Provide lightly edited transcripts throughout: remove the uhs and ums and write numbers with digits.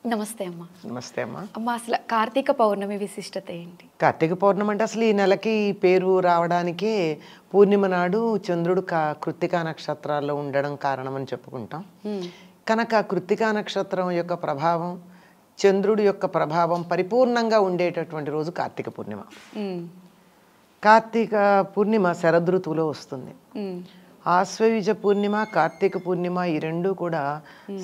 నమస్తే అమ్మ. నమస్తే అమ్మా. అమ్మ అసలు కార్తీక పౌర్ణమి విశిష్టత ఏంటి? కార్తీక పౌర్ణమి అంటే అసలు ఈ నెలకి పేరు రావడానికి పూర్ణిమ నాడు చంద్రుడు కృత్తికా నక్షత్రాల్లో ఉండడం కారణమని చెప్పుకుంటాం. కనుక కృత్తికా నక్షత్రం యొక్క ప్రభావం, చంద్రుడి యొక్క ప్రభావం పరిపూర్ణంగా ఉండేటటువంటి రోజు కార్తీక పూర్ణిమ. కార్తీక పూర్ణిమ శరదృతువులో వస్తుంది. ఆశ్వయుజ పూర్ణిమ, కార్తీక పూర్ణిమ ఈ రెండు కూడా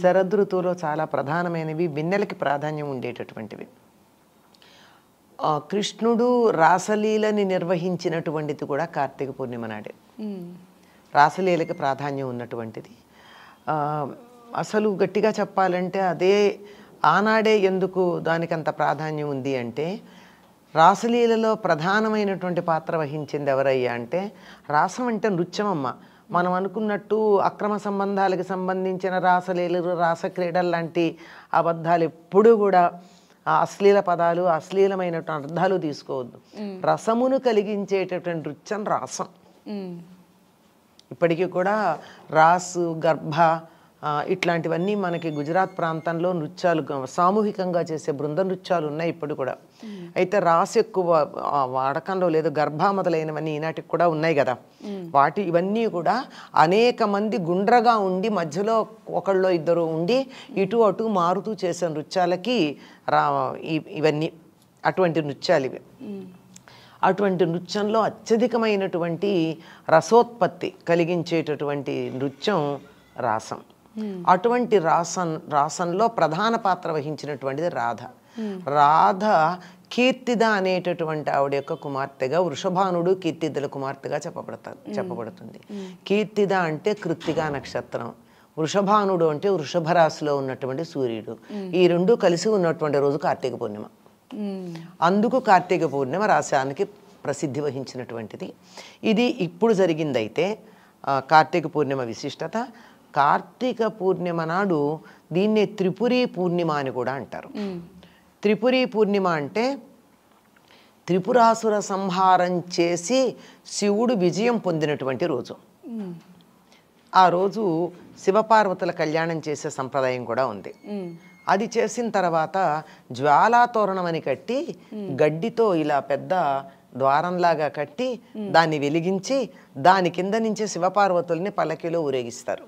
శరదృతువులో చాలా ప్రధానమైనవి, వెన్నెలకి ప్రాధాన్యం ఉండేటటువంటివి. కృష్ణుడు రాసలీలని నిర్వహించినటువంటిది కూడా కార్తీక పూర్ణిమ నాడే. రాసలీలకి ప్రాధాన్యం ఉన్నటువంటిది. అసలు గట్టిగా చెప్పాలంటే అదే ఆనాడే ఎందుకు దానికంత ప్రాధాన్యం ఉంది అంటే, రాసలీలలో ప్రధానమైనటువంటి పాత్ర వహించింది ఎవరయ్యా అంటే, రాసం అంటే నృత్యం అమ్మ. మనం అనుకున్నట్టు అక్రమ సంబంధాలకు సంబంధించిన రాసలీలలు, రాసక్రీడలు లాంటి అబద్ధాలు ఎప్పుడూ కూడా అశ్లీల పదాలు, అశ్లీలమైనటువంటి అర్థాలు తీసుకోవద్దు. రసమును కలిగించేటటువంటి నృత్యం రాసం. ఇప్పటికీ కూడా రాసు, గర్భ ఇట్లాంటివన్నీ మనకి గుజరాత్ ప్రాంతంలో నృత్యాలు, సామూహికంగా చేసే బృంద నృత్యాలు ఉన్నాయి ఇప్పుడు కూడా. అయితే రాసు ఎక్కువ వాడకంలో లేదు. గర్భ మొదలైనవన్నీ ఈనాటికి కూడా ఉన్నాయి కదా. ఇవన్నీ కూడా అనేక మంది గుండ్రగా ఉండి మధ్యలో ఒకళ్ళో ఇద్దరు ఉండి ఇటు అటు మారుతూ చేసే నృత్యాలకి ఇవన్నీ అటువంటి నృత్యాలు ఇవి. అటువంటి నృత్యంలో అత్యధికమైనటువంటి రసోత్పత్తి కలిగించేటటువంటి నృత్యం రాసం. అటువంటి రాసంలో ప్రధాన పాత్ర వహించినటువంటిది రాధ. రాధ కీర్తిద అనేటటువంటి ఆవిడ యొక్క కుమార్తెగా, వృషభానుడు కీర్తిదల కుమార్తెగా చెప్పబడుతుంది. కీర్తిద అంటే కృత్తికా నక్షత్రం, వృషభానుడు అంటే వృషభ రాశిలో ఉన్నటువంటి సూర్యుడు. ఈ రెండు కలిసి ఉన్నటువంటి రోజు కార్తీక పూర్ణిమ. అందుకు కార్తీక పూర్ణిమ రాశానికి ప్రసిద్ధి వహించినటువంటిది. ఇది ఇప్పుడు జరిగిందైతే కార్తీక పూర్ణిమ విశిష్టత. కార్తీక పూర్ణిమ నాడు దీన్నే త్రిపురీ పూర్ణిమ అని కూడా అంటారు. త్రిపురీ పూర్ణిమ అంటే త్రిపురాసుర సంహారం చేసి శివుడు విజయం పొందినటువంటి రోజు. ఆ రోజు శివపార్వతుల కళ్యాణం చేసే సంప్రదాయం కూడా ఉంది. అది చేసిన తర్వాత జ్వాలాతోరణం అని కట్టి, గడ్డితో ఇలా పెద్ద ద్వారంలాగా కట్టి దాన్ని వెలిగించి దాని కింద నుంచి శివపార్వతుల్ని పల్లకిలో ఊరేగిస్తారు.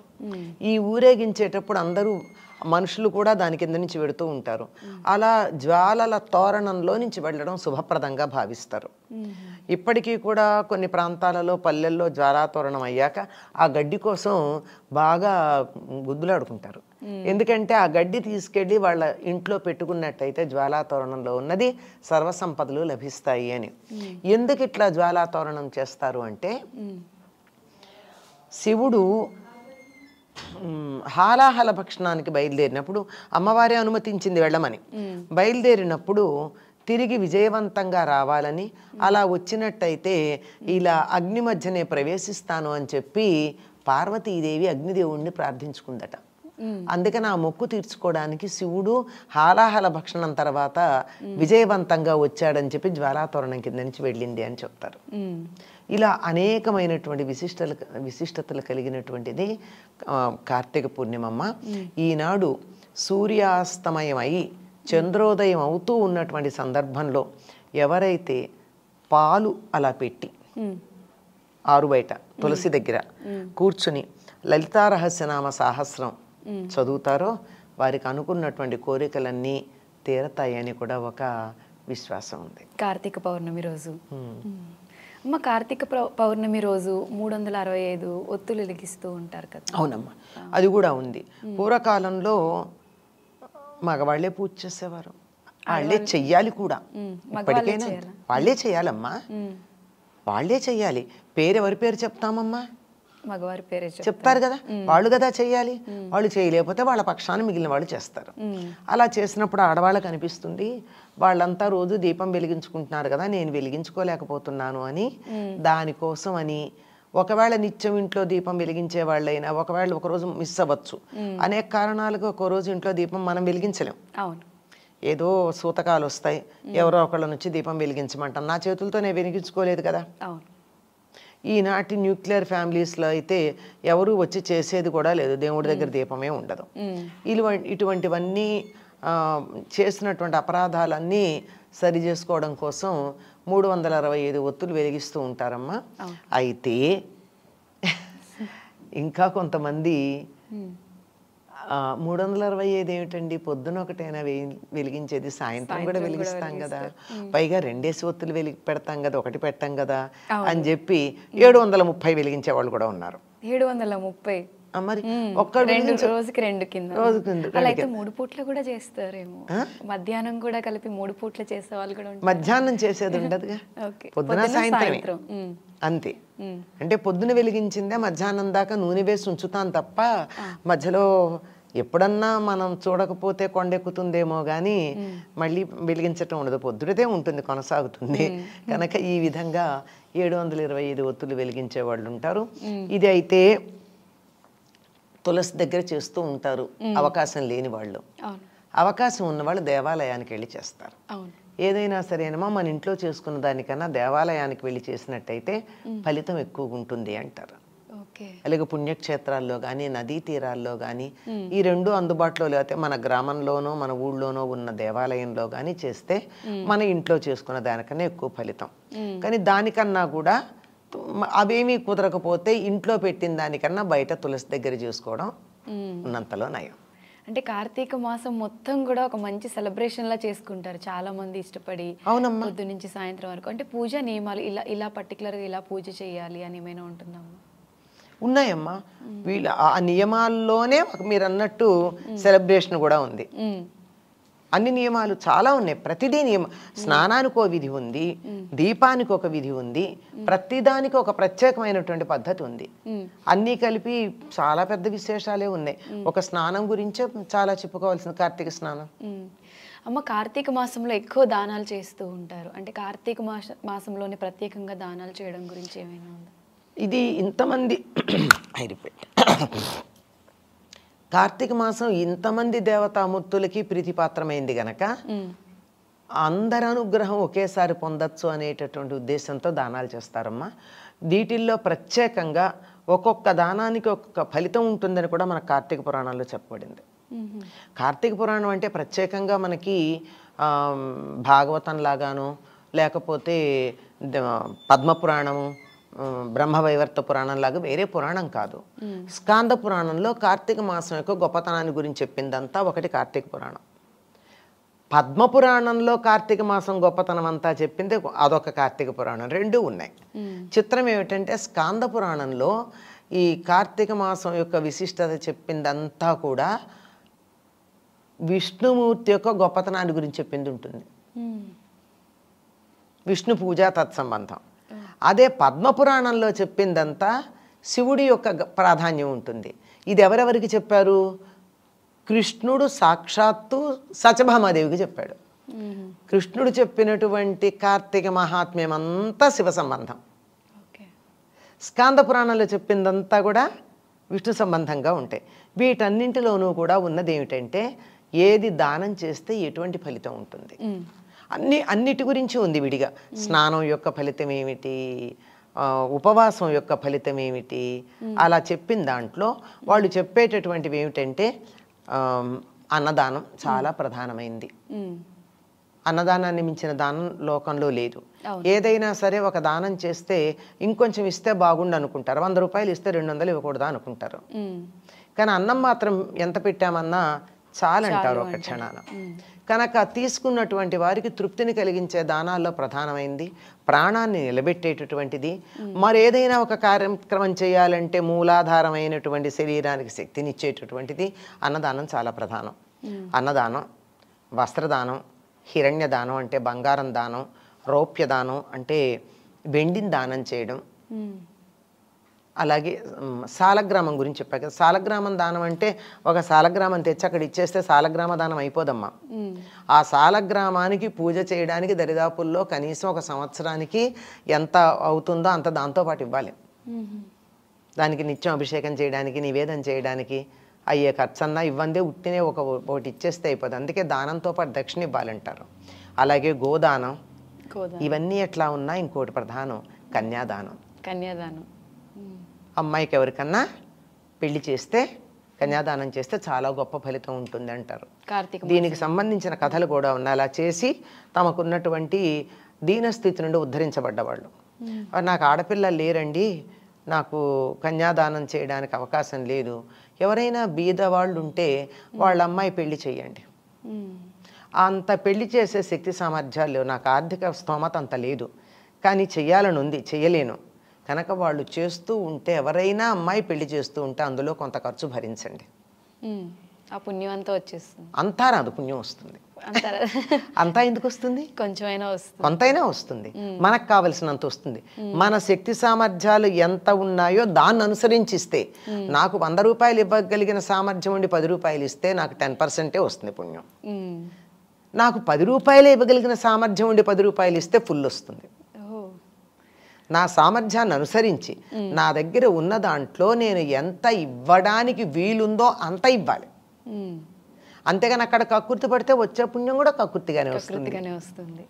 ఈ ఊరేగించేటప్పుడు అందరూ మనుషులు కూడా దాని కింద నుంచి వెడుతూ ఉంటారు. అలా జ్వాలల తోరణంలో నుంచి వెళ్ళడం శుభప్రదంగా భావిస్తారు. ఇప్పటికీ కూడా కొన్ని ప్రాంతాలలో పల్లెల్లో జ్వాలాతోరణం అయ్యాక ఆ గడ్డి కోసం బాగా గుద్దులాడుకుంటారు. ఎందుకంటే ఆ గడ్డి తీసుకెళ్ళి వాళ్ళ ఇంట్లో పెట్టుకున్నట్టయితే జ్వాలాతోరణంలో ఉన్నది సర్వసంపదలు లభిస్తాయి అని. ఎందుకు ఇట్లా జ్వాలాతోరణం చేస్తారు అంటే, శివుడు హాలాహల భక్షణానికి బయలుదేరినప్పుడు అమ్మవారే అనుమతించింది వెళ్ళమని. బయలుదేరినప్పుడు తిరిగి విజయవంతంగా రావాలని, అలా వచ్చినట్టయితే ఇలా అగ్ని మధ్యనే ప్రవేశిస్తాను అని చెప్పి పార్వతీదేవి అగ్నిదేవుణ్ణి ప్రార్థించుకుందట. అందుకని ఆ మొక్కు తీర్చుకోవడానికి శివుడు హాలాహల భక్షణం తర్వాత విజయవంతంగా వచ్చాడని చెప్పి జ్వాలాతోరణం కింద నుంచి వెళ్ళింది అని చెప్తారు. ఇలా అనేకమైనటువంటి విశిష్టతలు కలిగినటువంటిది కార్తీక పూర్ణిమమ్మ. ఈనాడు సూర్యాస్తమయం అయి చంద్రోదయం అవుతూ ఉన్నటువంటి సందర్భంలో ఎవరైతే పాలు అలా పెట్టి ఆరు బయట తులసి దగ్గర కూర్చుని లలితారహస్యనామ సాహస్రం చదువుతారో వారికి అనుకున్నటువంటి కోరికలన్నీ తీరతాయని కూడా ఒక విశ్వాసం ఉంది. కార్తీక పౌర్ణమి రోజు అమ్మ, కార్తీక పౌర్ణమి రోజు 365 ఒత్తులు వెలిగిస్తూ ఉంటారు కదా. అవునమ్మా, అది కూడా ఉంది. పూర్వకాలంలో మగవాళ్లే పూజ చేసేవారు, వాళ్ళే చెయ్యాలి కూడా. ఇప్పటికైనా వాళ్ళే చెయ్యాలమ్మా, వాళ్ళే చెయ్యాలి. పేరు ఎవరి పేరు చెప్తామమ్మా? మగవారి పేరే చెప్తారు కదా, వాళ్ళు కదా చెయ్యాలి. వాళ్ళు చేయలేకపోతే వాళ్ళ పక్షాన్ని మిగిలిన వాళ్ళు చేస్తారు. అలా చేసినప్పుడు ఆడవాళ్ళకి అనిపిస్తుంది, వాళ్ళంతా రోజు దీపం వెలిగించుకుంటున్నారు కదా, నేను వెలిగించుకోలేకపోతున్నాను అని. దానికోసం అని ఒకవేళ నిత్యం ఇంట్లో దీపం వెలిగించే వాళ్ళైనా ఒకవేళ ఒకరోజు మిస్ అవ్వచ్చు. అనేక కారణాలుగా ఒక రోజు ఇంట్లో దీపం మనం వెలిగించలేం. అవును, ఏదో సూతకాలు వస్తాయి, ఎవరో ఒకళ్ళ నుంచి దీపం వెలిగించమంటాం. నా చేతులతో నేను వెలిగించుకోలేదు కదా. అవును, ఈనాటి న్యూక్లియర్ ఫ్యామిలీస్లో అయితే ఎవరు వచ్చి చేసేది కూడా లేదు, దేవుడి దగ్గర దీపమే ఉండదు. ఇటువంటివన్నీ చేసినటువంటి అపరాధాలన్నీ సరి చేసుకోవడం కోసం 365 ఒత్తులు వెలిగిస్తూ ఉంటారమ్మా. అయితే ఇంకా కొంతమంది 365 ఏమిటండి, పొద్దున ఒకటైనా వెలిగించేది, సాయంత్రం కూడా వెలిగిస్తాం కదా, పైగా 2 ఒత్తులు పెడతాం కదా, ఒకటి పెట్టాం కదా అని చెప్పి 730 వెలిగించే వాళ్ళు కూడా ఉన్నారు. 730 మరి రోజుకి 2 కింద అలా అయితే 3 పూట్ల కూడా చేస్తారేమో, మధ్యాహ్నం కూడా కలిపి 3 పూట్ల చేసే వాళ్ళు కూడా ఉంటారు. మధ్యాహ్నం చేసేది ఉండదుగా, పొద్దున సాయంత్రం అంతే. అంటే పొద్దున వెలిగించిందే మధ్యాహ్నం దాకా నూనె వేసి ఉంచుతాం తప్ప మధ్యలో ఎప్పుడన్నా మనం చూడకపోతే కొండెక్కుతుందేమో కానీ మళ్ళీ వెలిగించటం ఉండదు, పొద్దునదే ఉంటుంది, కొనసాగుతుంది. కనుక ఈ విధంగా 725 ఒత్తులు వెలిగించే వాళ్ళు ఉంటారు. ఇది అయితే తులసి దగ్గర చేస్తూ ఉంటారు అవకాశం లేని వాళ్ళు. అవకాశం ఉన్నవాళ్ళు దేవాలయానికి వెళ్ళి చేస్తారు. ఏదైనా సరేనమ్మా మన ఇంట్లో చేసుకున్న దానికన్నా దేవాలయానికి వెళ్ళి చేసినట్టయితే ఫలితం ఎక్కువగా ఉంటుంది అంటారు. అలాగే పుణ్యక్షేత్రాల్లో కానీ నదీ తీరాల్లో కానీ ఈ 2 అందుబాటులో లేకపోతే మన గ్రామంలోనో మన ఊళ్ళోనో ఉన్న దేవాలయంలో కానీ చేస్తే మన ఇంట్లో చేసుకున్న దానికన్నా ఎక్కువ ఫలితం. కానీ దానికన్నా కూడా అవేమీ కుదరకపోతే ఇంట్లో పెట్టిన దానికన్నా బయట తులసి దగ్గర చేసుకోవడం ఉన్నంతలో నయం. అంటే కార్తీక మాసం మొత్తం కూడా ఒక మంచి సెలబ్రేషన్ లా చేసుకుంటారు చాలా మంది ఇష్టపడి. అవునమ్మా, పొద్దు నుంచి సాయంత్రం వరకు. అంటే పూజ నియమాలు ఇలా పర్టికులర్గా ఇలా పూజ చేయాలి అని ఏమైనా ఉంటుందమ్మా? ఉన్నాయమ్మా, వీళ్ళ ఆ నియమాల్లోనే మీరు అన్నట్టు సెలబ్రేషన్ కూడా ఉంది. అన్ని నియమాలు చాలా ఉన్నాయి, ప్రతిదీ నియమం. స్నానానికి ఒక విధి ఉంది, దీపానికి ఒక విధి ఉంది, ప్రతిదానికి ఒక ప్రత్యేకమైనటువంటి పద్ధతి ఉంది. అన్నీ కలిపి చాలా పెద్ద విశేషాలే ఉన్నాయి. ఒక స్నానం గురించే చాలా చెప్పుకోవాల్సిన కార్తీక స్నానం. అమ్మ, కార్తీక మాసంలో ఎక్కువ దానాలు చేస్తూ ఉంటారు. అంటే కార్తీక మాసంలోనే ప్రత్యేకంగా దానాలు చేయడం గురించి ఏమైనా ఉందా? ఇది ఇంతమంది కార్తీక మాసం ఇంతమంది దేవతామూర్తులకి ప్రీతిపాత్రమైంది గనక అందరి అనుగ్రహం ఒకేసారి పొందొచ్చు అనేటటువంటి ఉద్దేశంతో దానాలు చేస్తారమ్మా. వీటిల్లో ప్రత్యేకంగా ఒక్కొక్క దానానికి ఒక్కొక్క ఫలితం ఉంటుందని కూడా మన కార్తీక పురాణాల్లో చెప్పబడింది. కార్తీక పురాణం అంటే ప్రత్యేకంగా మనకి భాగవతం లాగాను లేకపోతే పద్మపురాణము బ్రహ్మవైవర్త పురాణం లాగా వేరే పురాణం కాదు. స్కాంద పురాణంలో కార్తీక మాసం యొక్క గొప్పతనాన్ని గురించి చెప్పిందంతా ఒకటి కార్తీక పురాణం. పద్మపురాణంలో కార్తీక మాసం గొప్పతనం అంతా చెప్పింది అదొక కార్తీక పురాణం, 2 ఉన్నాయి. చిత్రం ఏమిటంటే స్కాంద పురాణంలో ఈ కార్తీక మాసం యొక్క విశిష్టత చెప్పిందంతా కూడా విష్ణుమూర్తి యొక్క గొప్పతనాన్ని గురించి చెప్పింది ఉంటుంది, విష్ణు పూజ తత్సంబంధం. అదే పద్మపురాణంలో చెప్పిందంతా శివుడి యొక్క ప్రాధాన్యం ఉంటుంది. ఇది ఎవరెవరికి చెప్పారు? కృష్ణుడు సాక్షాత్తు సత్యభామాదేవికి చెప్పాడు. కృష్ణుడు చెప్పినటువంటి కార్తీక మహాత్మ్యం అంతా శివ సంబంధం. స్కాంద పురాణంలో చెప్పిందంతా కూడా విష్ణు సంబంధంగా ఉంటాయి. వీటన్నింటిలోనూ కూడా ఉన్నది ఏమిటంటే ఏది దానం చేస్తే ఎటువంటి ఫలితం ఉంటుంది అన్నిటి గురించి ఉంది విడిగా. స్నానం యొక్క ఫలితం ఏమిటి, ఉపవాసం యొక్క ఫలితం ఏమిటి, అలా చెప్పిన దాంట్లో వాళ్ళు చెప్పేటటువంటివి ఏమిటంటే అన్నదానం చాలా ప్రధానమైంది. అన్నదానాన్ని మించిన దానం లోకంలో లేదు. ఏదైనా సరే ఒక దానం చేస్తే ఇంకొంచెం ఇస్తే బాగుండు అనుకుంటారు, 100 రూపాయలు ఇస్తే 200 ఇవ్వకూడదా అనుకుంటారు. కానీ అన్నం మాత్రం ఎంత పెట్టామన్నా చాలంటారు ఒక క్షణాన. కనుక తీసుకున్నటువంటి వారికి తృప్తిని కలిగించే దానాల్లో ప్రధానమైంది, ప్రాణాన్ని నిలబెట్టేటటువంటిది. మరేదైనా ఒక కార్యక్రమం చేయాలంటే మూలాధారమైనటువంటి శరీరానికి శక్తినిచ్చేటటువంటిది అన్నదానం చాలా ప్రధానం. అన్నదానం, వస్త్రదానం, హిరణ్యదానం అంటే బంగారం దానం, రౌప్యదానం అంటే వెండిని దానం చేయడం. అలాగే సాలగ్రామం గురించి చెప్పాక, సాలగ్రామం దానం అంటే ఒక సాలగ్రామం తెచ్చి అక్కడ ఇచ్చేస్తే సాలగ్రామ దానం అయిపోదమ్మా. ఆ సాలగ్రామానికి పూజ చేయడానికి దరిదాపుల్లో కనీసం ఒక సంవత్సరానికి ఎంత అవుతుందో అంత దాంతోపాటు ఇవ్వాలి. దానికి నిత్యం అభిషేకం చేయడానికి, నివేదన చేయడానికి అయ్యే ఖర్చన్నా ఇవ్వందే, ఉట్టినే ఒకటి ఇచ్చేస్తే అయిపోతుంది. అందుకే దానంతో పాటు దక్షిణ ఇవ్వాలంటారు. అలాగే గోదానం, ఇవన్నీ ఎట్లా ఉన్నా ఇంకోటి ప్రధానం కన్యాదానం. కన్యాదానం అమ్మాయికి ఎవరికన్నా పెళ్లి చేస్తే కన్యాదానం చేస్తే చాలా గొప్ప ఫలితం ఉంటుంది అంటారు. కార్తీక దీనికి సంబంధించిన కథలు కూడా ఉన్నాయి. అలా చేసి తమకున్నటువంటి దీనస్థితి నుండి ఉద్ధరించబడ్డవాళ్ళు. నాకు ఆడపిల్లలు లేరండి, నాకు కన్యాదానం చేయడానికి అవకాశం లేదు, ఎవరైనా బీద వాళ్ళు ఉంటే వాళ్ళ అమ్మాయి పెళ్లి చేయండి. అంత పెళ్లి చేసే శక్తి సామర్థ్యాలు లేవు, నాకు ఆర్థిక స్తోమత అంత లేదు, కానీ చెయ్యాలని ఉంది, చెయ్యలేను కనుక వాళ్ళు చేస్తూ ఉంటే, ఎవరైనా అమ్మాయి పెళ్లి చేస్తూ ఉంటే అందులో కొంత ఖర్చు భరించండి. ఆ పుణ్యం అంతా వచ్చేస్తుంది. అంతా రాదు, పుణ్యం వస్తుంది. అంతా ఎందుకు వస్తుంది? కొంచెమైనా వస్తుంది, కొంతైనా వస్తుంది, మనకు కావలసినంత వస్తుంది. మన శక్తి సామర్థ్యాలు ఎంత ఉన్నాయో దాన్ని అనుసరించిస్తే, నాకు 100 రూపాయలు ఇవ్వగలిగిన సామర్థ్యం ఉండి 10 రూపాయలు ఇస్తే నాకు 10% వస్తుంది పుణ్యం. నాకు 10 రూపాయలు ఇవ్వగలిగిన సామర్థ్యం ఉండి 10 రూపాయలు ఇస్తే ఫుల్ వస్తుంది. నా సామర్థ్యాన్ని అనుసరించి నా దగ్గర ఉన్న దాంట్లో నేను ఎంత ఇవ్వడానికి వీలుందో అంత ఇవ్వాలి. అంతేగాని అక్కడ కక్కుర్తి పడితే వచ్చే పుణ్యం కూడా కక్కుర్తిగానే వస్తుంది,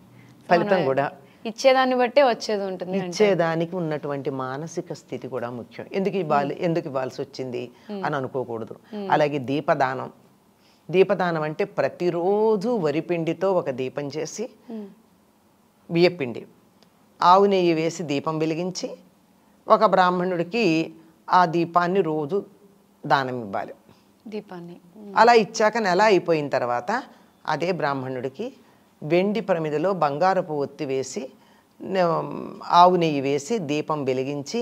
ఫలితం కూడా ఇచ్చేదాన్ని బట్టే వచ్చేది ఉంటుంది. ఇచ్చేదానికి ఉన్నటువంటి మానసిక స్థితి కూడా ముఖ్యం. ఎందుకు ఇవ్వాల్సి వచ్చింది అని అనుకోకూడదు. అలాగే దీపదానం. దీపదానం అంటే ప్రతిరోజు వరిపిండితో ఒక దీపం చేసి, బియ్యపిండి, ఆవు నెయ్యి వేసి దీపం వెలిగించి ఒక బ్రాహ్మణుడికి ఆ దీపాన్ని రోజు దానం ఇవ్వాలి. దీపాన్ని అలా ఇచ్చాక నెల అయిపోయిన తర్వాత అదే బ్రాహ్మణుడికి వెండి ప్రమిదలో బంగారపు ఒత్తి వేసి, ఆవు నెయ్యి వేసి దీపం వెలిగించి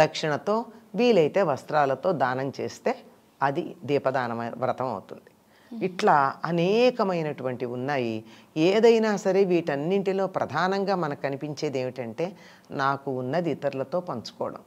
దక్షిణతో వీలైతే వస్త్రాలతో దానం చేస్తే అది దీపదాన వ్రతం అవుతుంది. ఇట్లా అనేకమైనటువంటి ఉన్నాయి. ఏదైనా సరే వీటన్నింటిలో ప్రధానంగా మనకు కనిపించేది ఏమిటంటే, నాకు ఉన్నది ఇతరులతో పంచుకోవడం.